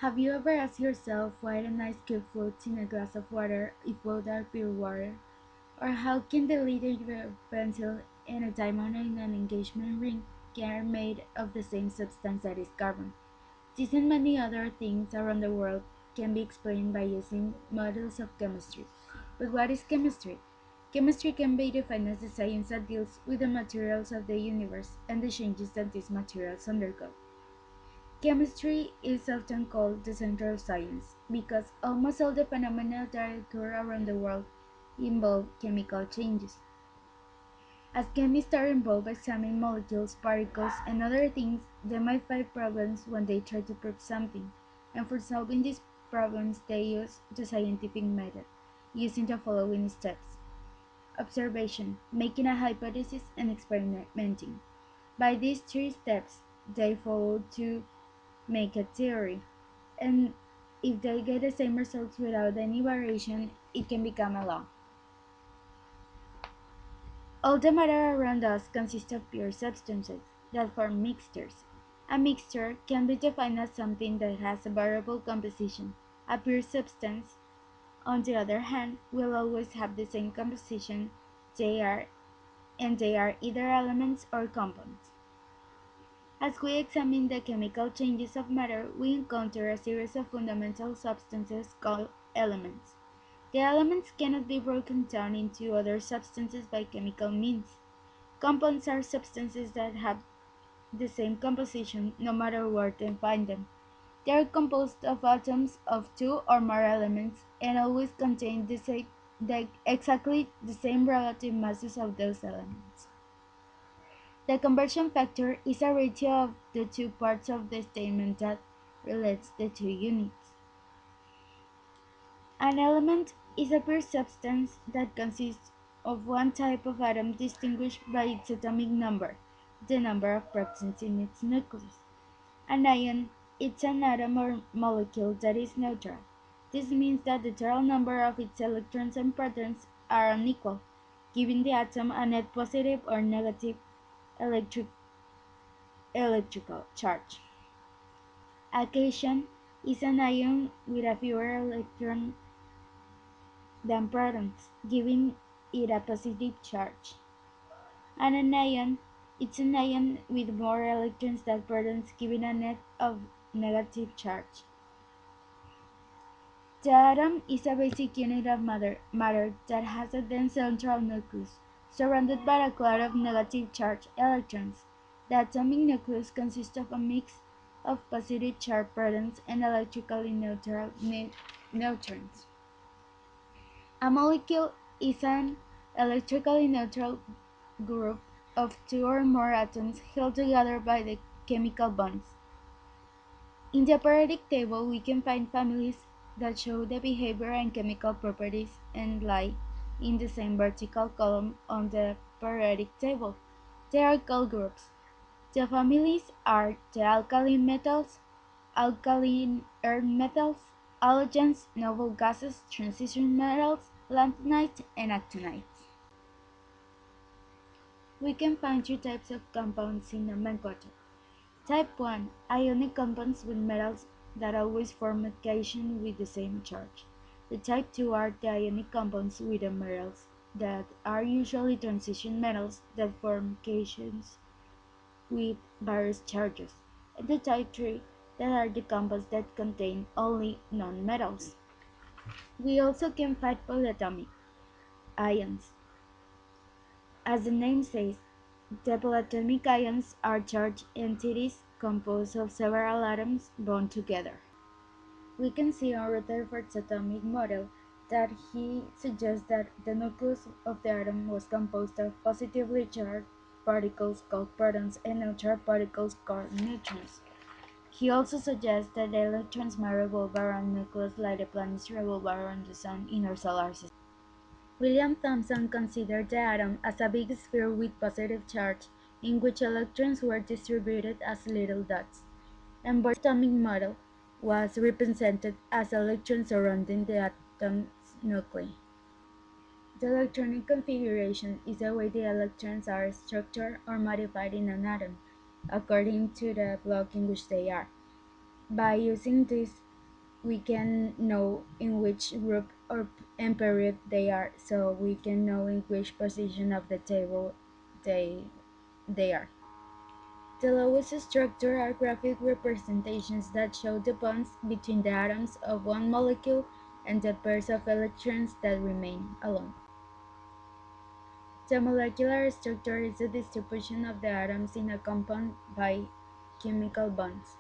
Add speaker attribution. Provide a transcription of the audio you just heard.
Speaker 1: Have you ever asked yourself why an ice cube floats in a glass of water if both are pure water? Or how can the lead of a pencil and a diamond in an engagement ring are made of the same substance that is carbon? These and many other things around the world can be explained by using models of chemistry. But what is chemistry? Chemistry can be defined as the science that deals with the materials of the universe and the changes that these materials undergo. Chemistry is often called the central science because almost all the phenomena that occur around the world involve chemical changes. As chemists are involved examining molecules, particles, and other things, they might find problems when they try to prove something, and for solving these problems they use the scientific method, using the following steps: observation, making a hypothesis, and experimenting. By these three steps, they follow to make a theory, and if they get the same results without any variation, it can become a law. All the matter around us consists of pure substances that form mixtures. A mixture can be defined as something that has a variable composition. A pure substance, on the other hand, will always have the same composition. They are they are either elements or compounds. As we examine the chemical changes of matter, we encounter a series of fundamental substances called elements. The elements cannot be broken down into other substances by chemical means. Compounds are substances that have the same composition no matter where you find them. They are composed of atoms of two or more elements and always contain exactly the same relative masses of those elements. The conversion factor is a ratio of the two parts of the statement that relates the two units. An element is a pure substance that consists of one type of atom distinguished by its atomic number, the number of protons in its nucleus. An ion is an atom or molecule that is neutral. This means that the total number of its electrons and protons are unequal, giving the atom a net positive or negative electric electrical charge. A cation is an ion with a fewer electrons than protons, giving it a positive charge. And an anion is an ion with more electrons than protons, giving a net of negative charge. The atom is a basic unit of matter that has a dense central nucleus, surrounded by a cloud of negative charged electrons. The atomic nucleus consists of a mix of positive charged protons and electrically neutral neutrons. A molecule is an electrically neutral group of two or more atoms held together by the chemical bonds. In the periodic table, we can find families that show the behavior and chemical properties and lie in the same vertical column on the periodic table. They are called groups. The families are the alkaline metals, alkaline earth metals, halogens, noble gases, transition metals, lanthanide, and actinides. We can find three types of compounds in nomenclature. Type 1: ionic compounds with metals that always form a cation with the same charge. The type 2 are the ionic compounds with the metals that are usually transition metals that form cations with various charges. And the type 3 that are the compounds that contain only nonmetals. We also can find polyatomic ions. As the name says, the polyatomic ions are charged entities composed of several atoms bound together. We can see on Rutherford's atomic model that he suggests that the nucleus of the atom was composed of positively charged particles called protons and neutral particles called neutrons. He also suggests that the electrons may revolve around nucleus like the planets revolve around the sun in our solar system. William Thomson considered the atom as a big sphere with positive charge, in which electrons were distributed as little dots, and Bohr's atomic model was represented as electrons surrounding the atom's nuclei. The electronic configuration is the way the electrons are structured or modified in an atom, according to the block in which they are. By using this we can know in which group or period they are, so we can know in which position of the table they are. The lowest structure are graphic representations that show the bonds between the atoms of one molecule and the pairs of electrons that remain alone. The molecular structure is the distribution of the atoms in a compound by chemical bonds.